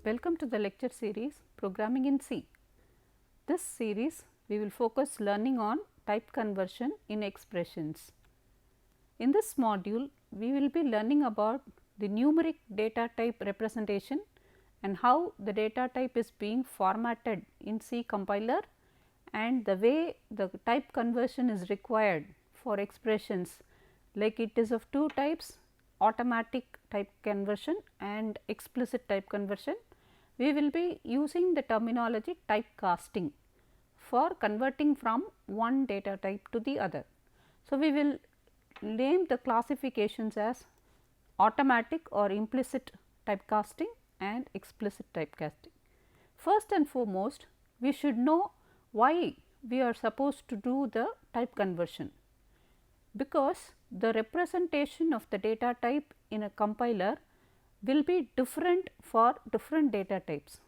Welcome to the lecture series Programming in C. This series we will focus learning on type conversion in expressions. In this module we will be learning about the numeric data type representation and how the data type is being formatted in C compiler and the way the type conversion is required for expressions like it is of two types, automatic type conversion and explicit type conversion. We will be using the terminology typecasting for converting from one data type to the other. So, we will name the classifications as automatic or implicit typecasting and explicit typecasting. First and foremost, we should know why we are supposed to do the type conversion, because the representation of the data type in a compiler will be different for different data types.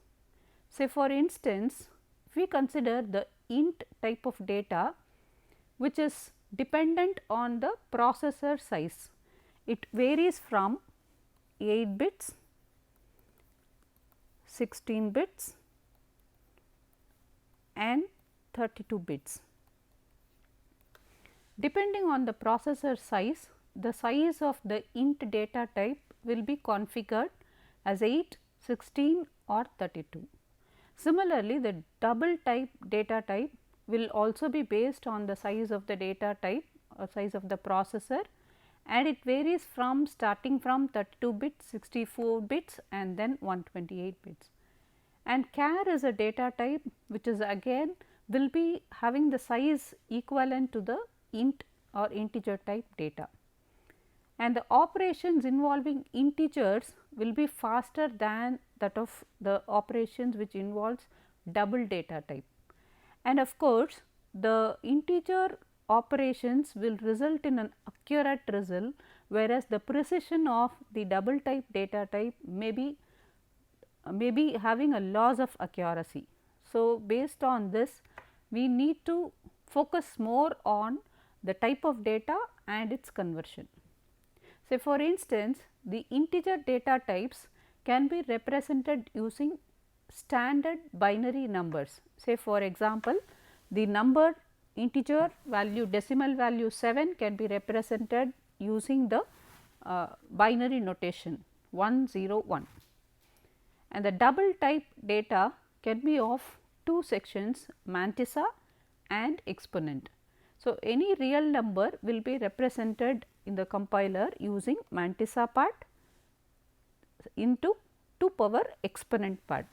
Say for instance, we consider the int type of data which is dependent on the processor size. It varies from 8 bits, 16 bits and 32 bits. Depending on the processor size, the size of the int data type will be configured as 8, 16 or 32. Similarly, the double type data type will also be based on the size of the data type or size of the processor, and it varies from starting from 32 bits, 64 bits and then 128 bits. And char is a data type which is again will be having the size equivalent to the int or integer type data, and the operations involving integers will be faster than that of the operations which involves double data type. And of course, the integer operations will result in an accurate result, whereas the precision of the double type data type may be having a loss of accuracy. So, based on this we need to focus more on the type of data and its conversion. Say for instance, the integer data types can be represented using standard binary numbers. Say for example, the number integer value decimal value 7 can be represented using the binary notation 101, and the double type data can be of two sections, mantissa and exponent. So, any real number will be represented in the compiler using mantissa part into 2 power exponent part.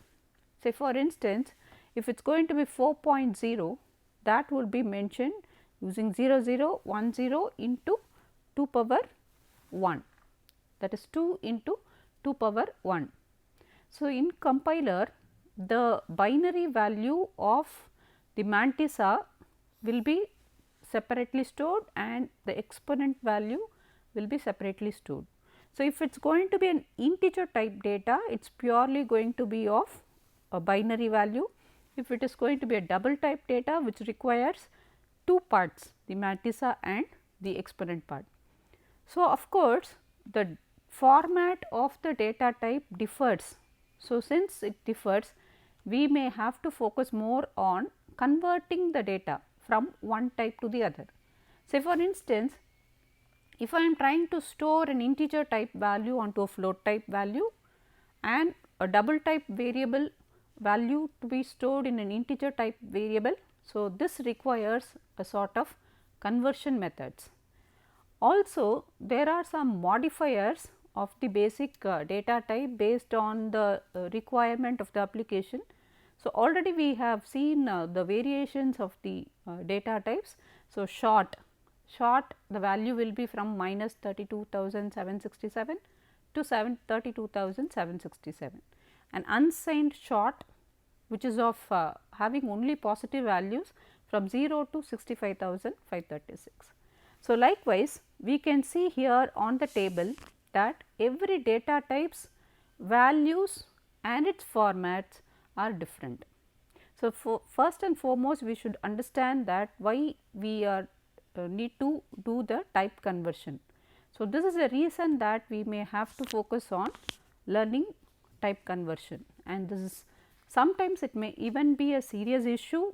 Say for instance, if it is going to be 4.0, that will be mentioned using 0010 into 2 power 1, that is 2 into 2 power 1. So, in compiler the binary value of the mantissa will be separately stored and the exponent value will be separately stored. So, if it is going to be an integer type data, it is purely going to be of a binary value. If it is going to be a double type data which requires two parts, the mantissa and the exponent part. So, of course, the format of the data type differs. So, since it differs, we may have to focus more on converting the data from one type to the other. Say for instance, if I am trying to store an integer type value onto a float type value and a double type variable value to be stored in an integer type variable. So, this requires a sort of conversion methods. Also, there are some modifiers of the basic data type based on the requirement of the application. So, already we have seen the variations of the data types. So, short the value will be from minus 32,767 to 32,767, and unsigned short which is of having only positive values from 0 to 65,536. So, likewise we can see here on the table that every data type's values and its formats are different. So, first and foremost we should understand that why we are need to do the type conversion. So, this is a reason that we may have to focus on learning type conversion, and this is sometimes it may even be a serious issue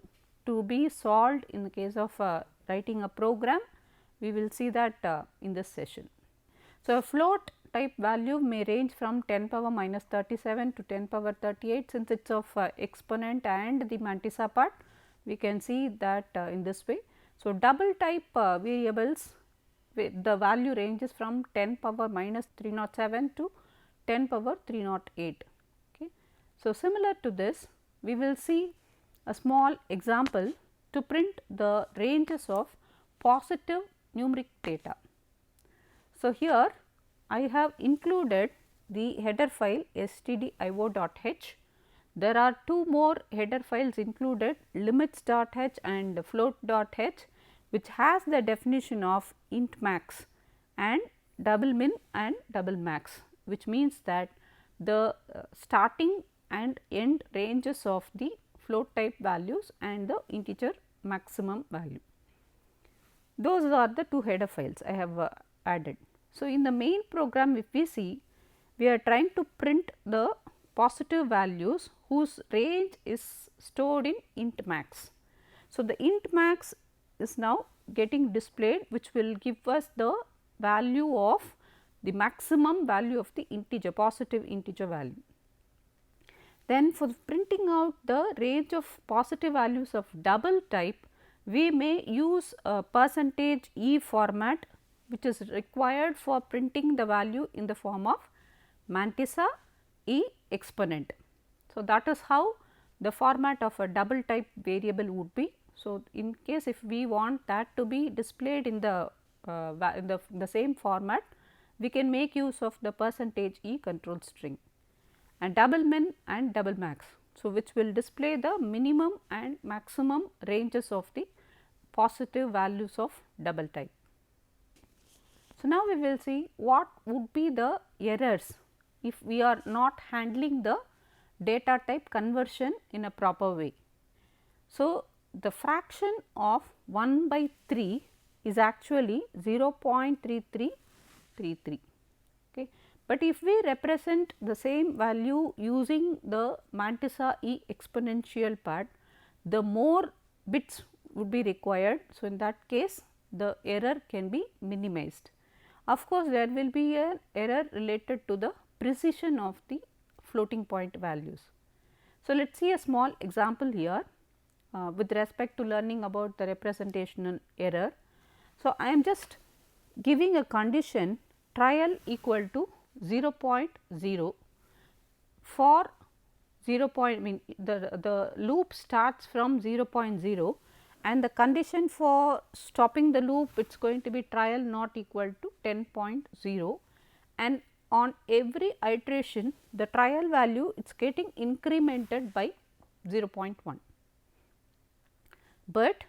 to be solved in the case of writing a program. We will see that in this session. So, a float type value may range from 10 power minus 37 to 10 power 38, since it is of exponent and the mantissa part, we can see that in this way. So, double type variables, the value ranges from 10 power minus 307 to 10 power 308. Okay. So, similar to this, we will see a small example to print the ranges of positive numeric data. So, here I have included the header file stdio.h. There are two more header files included, limits.h and float.h, which has the definition of int max and double min and double max, which means that the starting and end ranges of the float type values and the integer maximum value. Those are the two header files I have added. So, in the main program, if we see, we are trying to print the positive values whose range is stored in int max. So, the int max is now getting displayed, which will give us the value of the maximum value of the integer, positive integer value. Then for printing out the range of positive values of double type, we may use a %e format, which is required for printing the value in the form of mantissa e exponent. So, that is how the format of a double type variable would be. So, in case if we want that to be displayed in the same format, we can make use of the %e control string and double min and double max. So, which will display the minimum and maximum ranges of the positive values of double type. So, now we will see what would be the errors if we are not handling the data type conversion in a proper way. So, the fraction of 1 by 3 is actually 0.3333. Okay. But if we represent the same value using the mantissa e exponential part, the more bits would be required. So, in that case the error can be minimized. Of course, there will be an error related to the precision of the floating point values. So, let us see a small example here with respect to learning about the representational error. So, I am just giving a condition trial equal to 0.0 for 0. The loop starts from 0.0 and the condition for stopping the loop, it is going to be trial not equal to 10.0, and on every iteration the trial value it is getting incremented by 0.1. But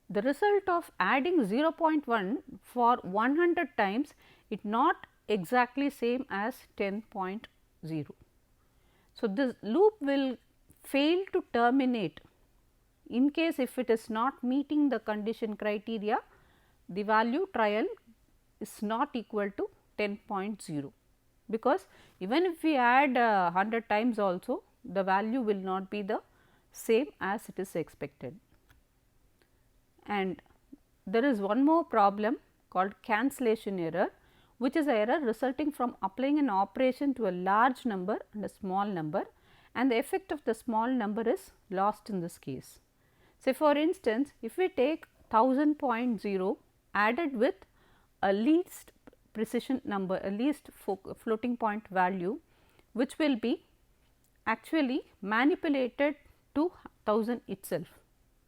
the result of adding 0.1 for 100 times, it not exactly same as 10.0. So, this loop will fail to terminate in case if it is not meeting the condition criteria, the value trial is not equal to 10.0, because even if we add 100 times also, the value will not be the same as it is expected. And there is one more problem called cancellation error, which is an error resulting from applying an operation to a large number and a small number, and the effect of the small number is lost in this case. Say for instance, if we take 1000.0 added with a least precision number, a least floating point value, which will be actually manipulated to 1000 itself,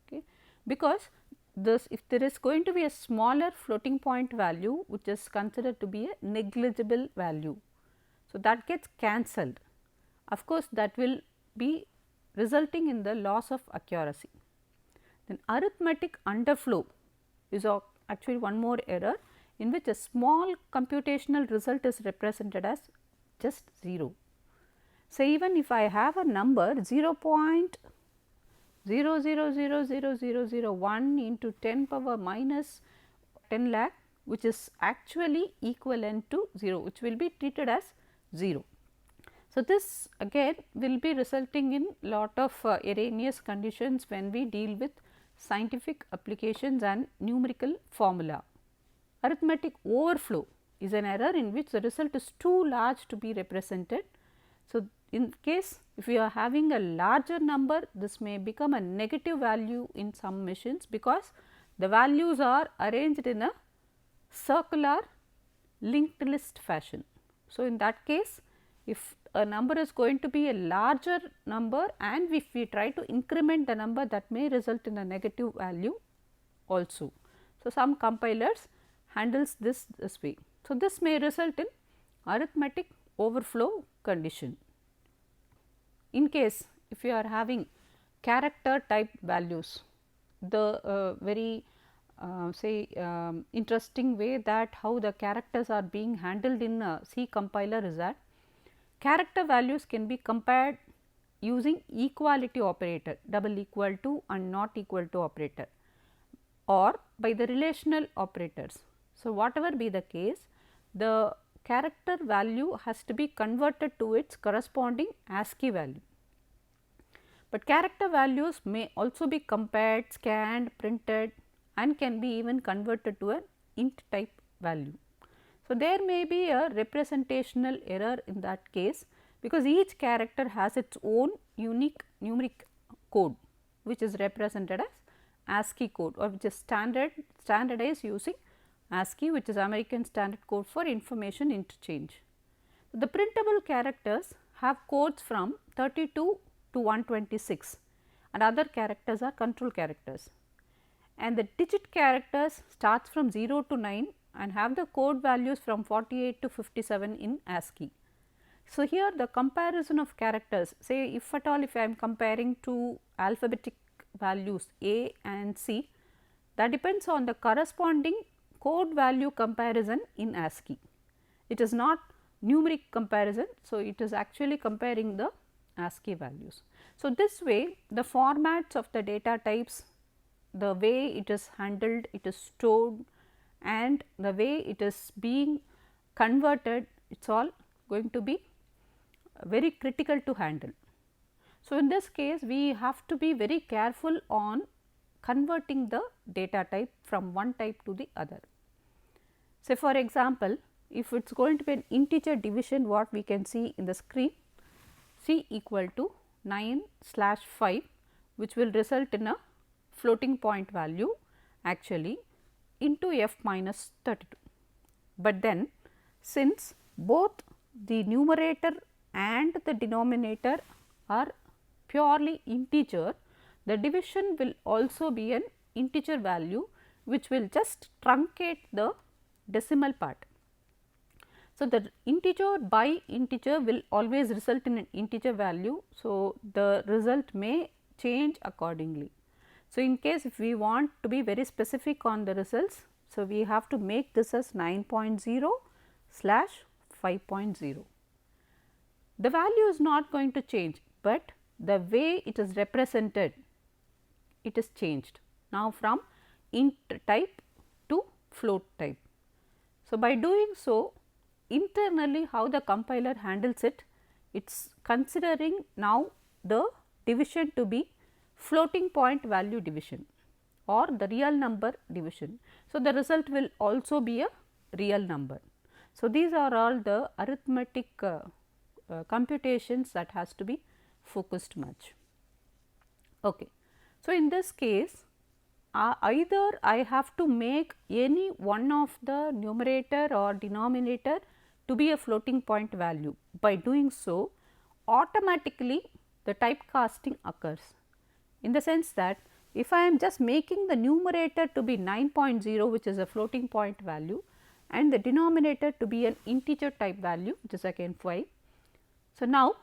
okay. Because this, if there is going to be a smaller floating point value which is considered to be a negligible value, so that gets cancelled. Of course, that will be resulting in the loss of accuracy. Then arithmetic underflow is actually one more error, in which a small computational result is represented as just 0. So, even if I have a number 0.00000001 into 10 power minus 10 lakh, which is actually equivalent to 0, which will be treated as 0. So, this again will be resulting in lot of erroneous conditions when we deal with scientific applications and numerical formula. Arithmetic overflow is an error in which the result is too large to be represented. So, in case if you are having a larger number, this may become a negative value in some machines, because the values are arranged in a circular linked list fashion. So, in that case, if a number is going to be a larger number and if we try to increment the number, that may result in a negative value also. So, some compilers handles this way. So, this may result in arithmetic overflow condition. In case if you are having character type values, the very interesting way that how the characters are being handled in a C compiler is that character values can be compared using equality operator, double equal to and not equal to operator, or by the relational operators. So, whatever be the case, the character value has to be converted to its corresponding ASCII value. But character values may also be compared, scanned, printed, and can be even converted to an int type value. So, there may be a representational error in that case, because each character has its own unique numeric code, which is represented as ASCII code, or which is standardized using ASCII, which is American Standard Code for Information Interchange. The printable characters have codes from 32 to 126 and other characters are control characters, and the digit characters starts from 0 to 9 and have the code values from 48 to 57 in ASCII. So, here the comparison of characters, say if at all if I am comparing two alphabetic values A and C, that depends on the corresponding code value comparison in ASCII. It is not numeric comparison. So, it is actually comparing the ASCII values. So, this way the formats of the data types, the way it is handled, it is stored, and the way it is being converted, it is all going to be very critical to handle. So, in this case we have to be very careful on converting the data type from one type to the other. Say for example, if it is going to be an integer division, what we can see in the screen, C equal to 9/5, which will result in a floating point value actually into f minus 32. But then since both the numerator and the denominator are purely integer, the division will also be an integer value, which will just truncate the decimal part. So, the integer by integer will always result in an integer value. So, the result may change accordingly. So, in case if we want to be very specific on the results, so we have to make this as 9.0/5.0. The value is not going to change, but the way it is represented, it is changed now from int type to float type. So, by doing so, internally how the compiler handles it, it is considering now the division to be floating point value division or the real number division. So, the result will also be a real number. So, these are all the arithmetic computations that has to be focused much. Okay. So, in this case either I have to make any one of the numerator or denominator to be a floating point value. By doing so, automatically the typecasting occurs, in the sense that if I am just making the numerator to be 9.0, which is a floating point value, and the denominator to be an integer type value, which is again 5. So, now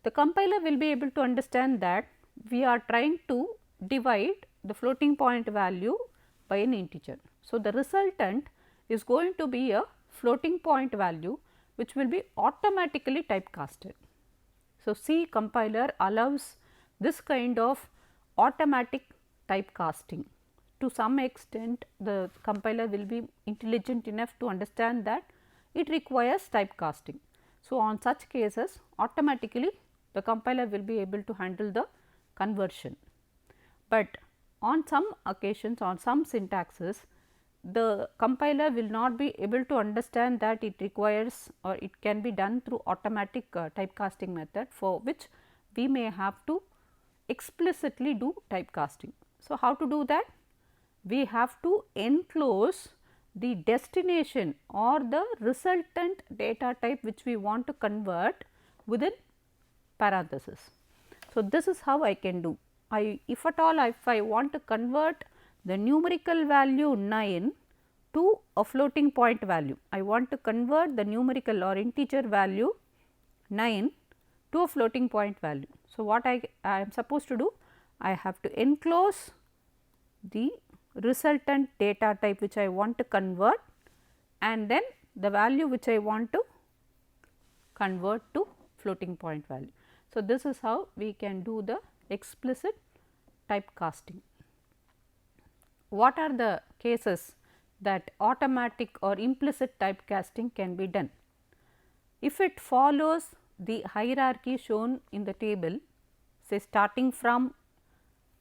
the compiler will be able to understand that we are trying to divide the floating point value by an integer. So, the resultant is going to be a floating point value, which will be automatically typecasted. So, C compiler allows this kind of automatic typecasting. To some extent, the compiler will be intelligent enough to understand that it requires typecasting. So, on such cases automatically the compiler will be able to handle the conversion, but on some occasions, on some syntaxes, the compiler will not be able to understand that it requires or it can be done through automatic typecasting method, for which we may have to explicitly do typecasting. So, how to do that? We have to enclose the destination or the resultant data type which we want to convert within parenthesis. So, this is how I can do. If at all if I want to convert the numerical value 9 to a floating point value, I want to convert the numerical or integer value 9 to a floating point value. So, what I am supposed to do? I have to enclose the resultant data type which I want to convert, and then the value which I want to convert to floating point value. So, this is how we can do the explicit typecasting. What are the cases that automatic or implicit typecasting can be done? If it follows the hierarchy shown in the table, say starting from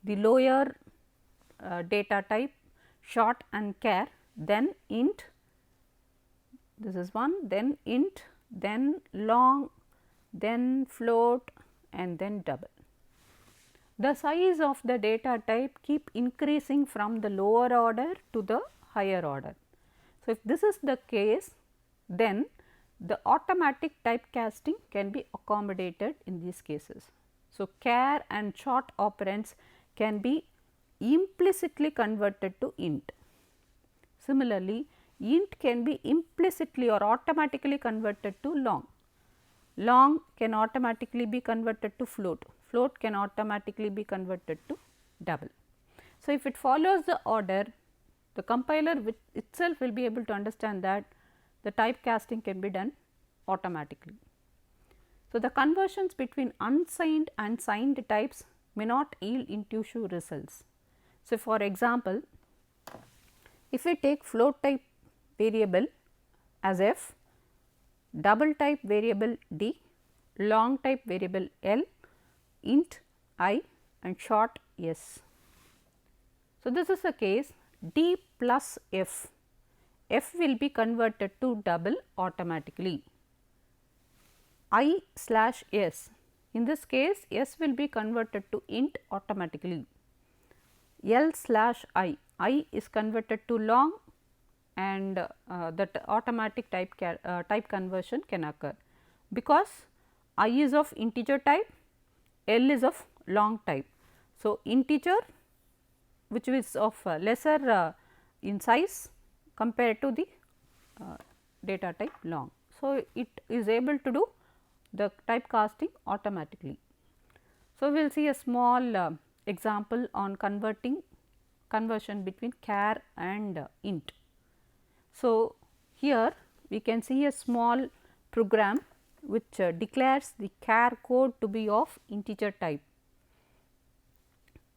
the lower data type short and char, then int, this is one, then int, then long, then float, and then double. The size of the data type keep increasing from the lower order to the higher order. So, if this is the case, then the automatic typecasting can be accommodated in these cases. So, char and short operands can be implicitly converted to int. Similarly, int can be implicitly or automatically converted to long. Long can automatically be converted to float. Float can automatically be converted to double. So, if it follows the order, the compiler itself will be able to understand that the typecasting can be done automatically. So, the conversions between unsigned and signed types may not yield intuitive results. So, for example, if we take float type variable as f, double type variable d, long type variable l, int I and short s. So, this is the case d plus f, f will be converted to double automatically. I slash s, in this case s will be converted to int automatically. L slash I is converted to long, and that automatic type conversion can occur, because I is of integer type, L is of long type. So, integer which is of lesser in size compared to the data type long. So, it is able to do the typecasting automatically. So, we will see a small example on conversion between char and int. So, here we can see a small program which declares the char code to be of integer type,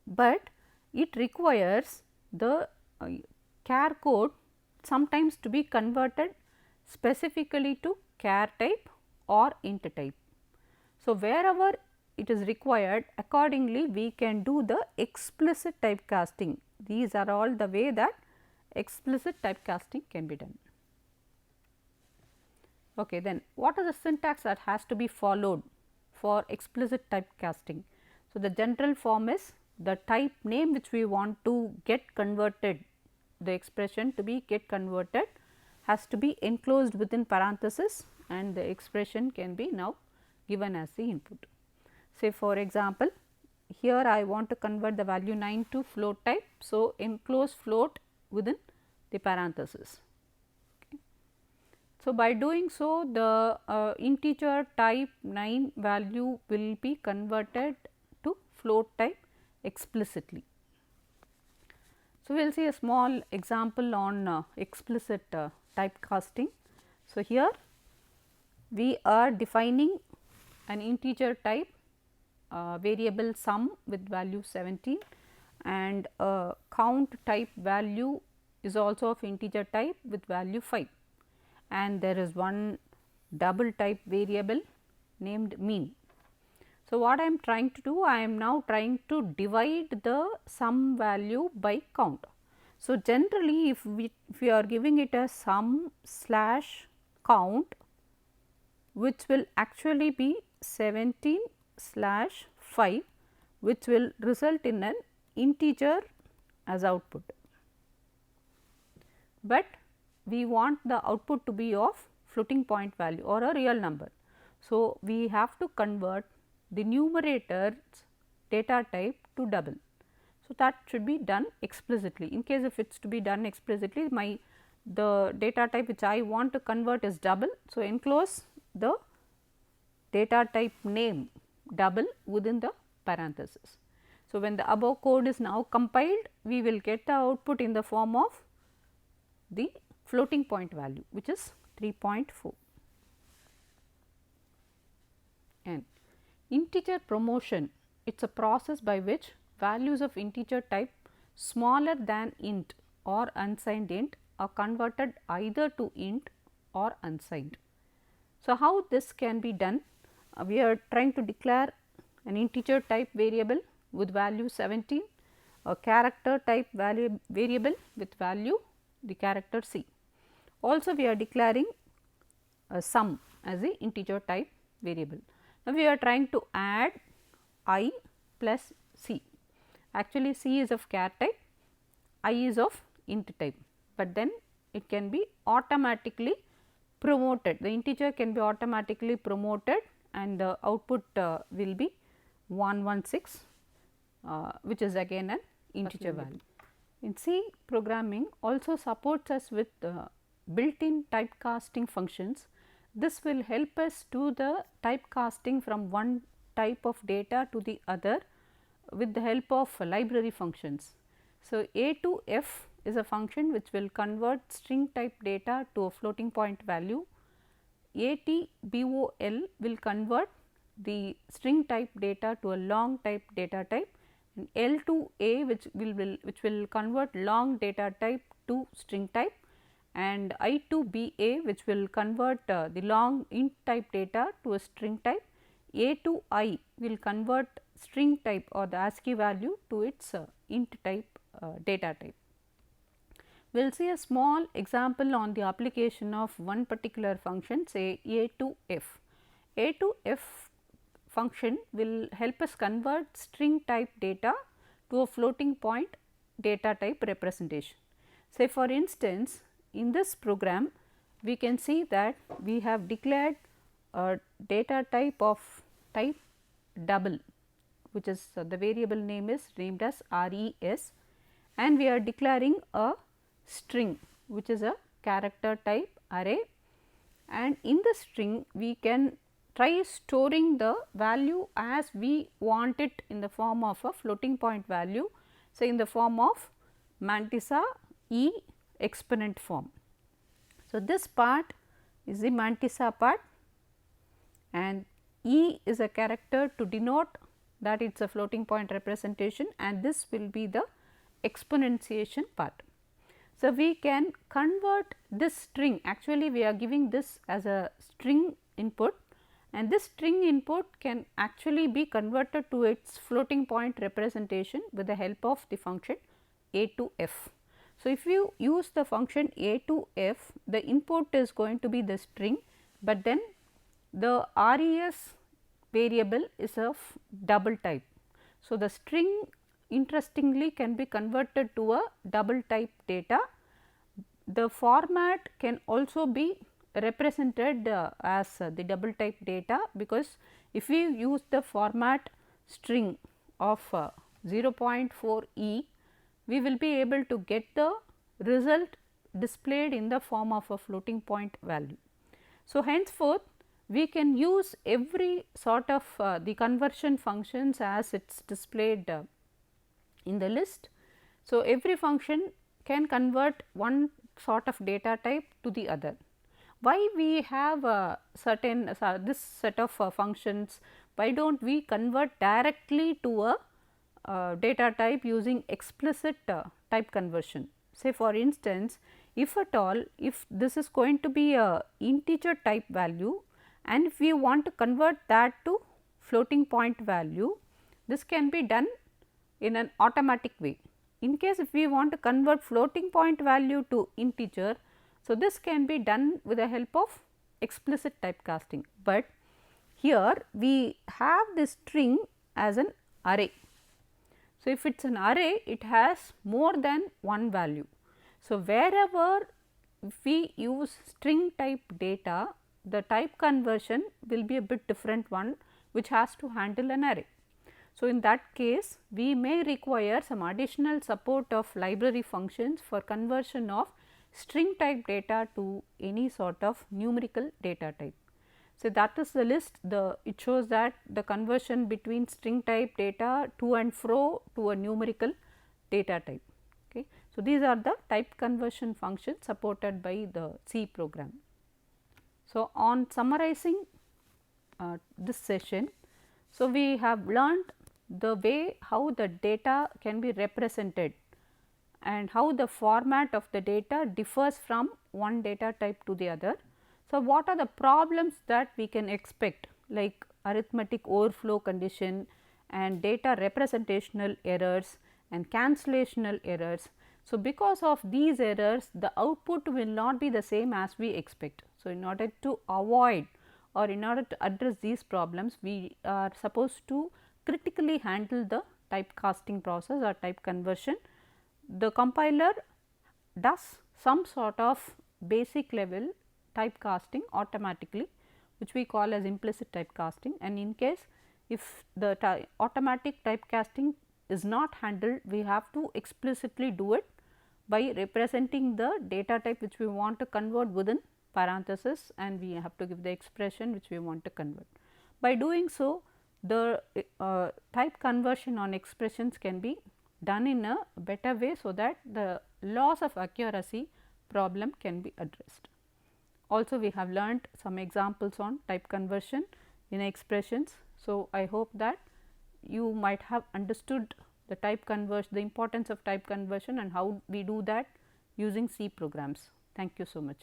but it requires the char code sometimes to be converted specifically to char type or int type. So, wherever it is required, accordingly we can do the explicit typecasting. These are all the way that explicit typecasting can be done. Okay, then what is the syntax that has to be followed for explicit typecasting? So, the general form is the type name which we want to get converted, the expression to be get converted has to be enclosed within parenthesis, and the expression can be now given as the input. Say for example, here I want to convert the value 9 to float type. So, enclose float within the parenthesis. Okay. So, by doing so, the integer type 9 value will be converted to float type explicitly. So, we will see a small example on explicit typecasting. So, here we are defining an integer type variable sum with value 17, and count type value is also of integer type with value 5, and there is one double type variable named mean. So, what I am trying to do, I am now trying to divide the sum value by count. So, generally if we are giving it a sum slash count, which will actually be 17 slash 5, which will result in an integer as output, but we want the output to be of floating point value or a real number. So, we have to convert the numerator's data type to double. So, that should be done explicitly. In case if it is to be done explicitly, the data type which I want to convert is double. So, enclose the data type name double within the parenthesis. So, when the above code is now compiled, we will get the output in the form of the floating point value, which is 3.4. And integer promotion, it is a process by which values of integer type smaller than int or unsigned int are converted either to int or unsigned. So, how this can be done? We are trying to declare an integer type variable with value 17, a character type variable with value the character C. Also, we are declaring a sum as the integer type variable. Now, we are trying to add I plus C. Actually, C is of char type, I is of int type, but then it can be automatically promoted. The integer can be automatically promoted and the output will be 116, which is again an integer value. In C programming also supports us with built-in typecasting functions. This will help us do the typecasting from one type of data to the other with the help of library functions. So, A to F is a function which will convert string type data to a floating point value. ATBOL will convert the string type data to a long type data type, and L to A which will convert long data type to string type, and I to BA which will convert the long int type data to a string type. A to I will convert string type or the ASCII value to its int type data type. We will see a small example on the application of one particular function, say A to F. A to F function will help us convert string type data to a floating point data type representation. Say for instance, in this program we can see that we have declared a data type of type double, which is the variable name is named as RES, and we are declaring a string which is a character type array, and in the string we can try storing the value as we want it in the form of a floating point value, say in the form of mantissa E exponent form. So, this part is the mantissa part and E is a character to denote that it is a floating point representation, and this will be the exponentiation part. So, we can convert this string, actually we are giving this as a string input, and this string input can actually be converted to its floating point representation with the help of the function A to F. So, if you use the function A to F, the input is going to be the string, but then the RES variable is of double type. So, the string interestingly can be converted to a double type data. The format can also be represented as the double type data, because if we use the format string of 0.4 E, we will be able to get the result displayed in the form of a floating point value. So, henceforth we can use every sort of the conversion functions as it is displayed in the list. So, every function can convert one sort of data type to the other. Why we have certain this set of functions? Why do not we convert directly to a data type using explicit type conversion? Say for instance, if at all, if this is going to be a integer type value and if we want to convert that to floating point value, this can be done in an automatic way. In case if we want to convert floating point value to integer, so this can be done with the help of explicit typecasting, but here we have this string as an array. So, if it is an array, it has more than one value. So, wherever if we use string type data, the type conversion will be a bit different one, which has to handle an array. So, in that case, we may require some additional support of library functions for conversion of string type data to any sort of numerical data type. So, that is the list. It shows that the conversion between string type data to and fro to a numerical data type. Okay. So, these are the type conversion functions supported by the C program. So, on summarizing this session, so we have learned the way how the data can be represented and how the format of the data differs from one data type to the other. So, what are the problems that we can expect, like arithmetic overflow condition and data representational errors and cancellational errors. So, because of these errors, the output will not be the same as we expect. So, in order to avoid or in order to address these problems, we are supposed to critically handle the typecasting process or type conversion. The compiler does some sort of basic level typecasting automatically, which we call as implicit typecasting, and in case if the automatic typecasting is not handled, we have to explicitly do it by representing the data type which we want to convert within parenthesis, and we have to give the expression which we want to convert. By doing so, the type conversion on expressions can be done in a better way, so that the loss of accuracy problem can be addressed. Also, we have learnt some examples on type conversion in expressions. So, I hope that you might have understood the the importance of type conversion and how we do that using C programs. Thank you so much.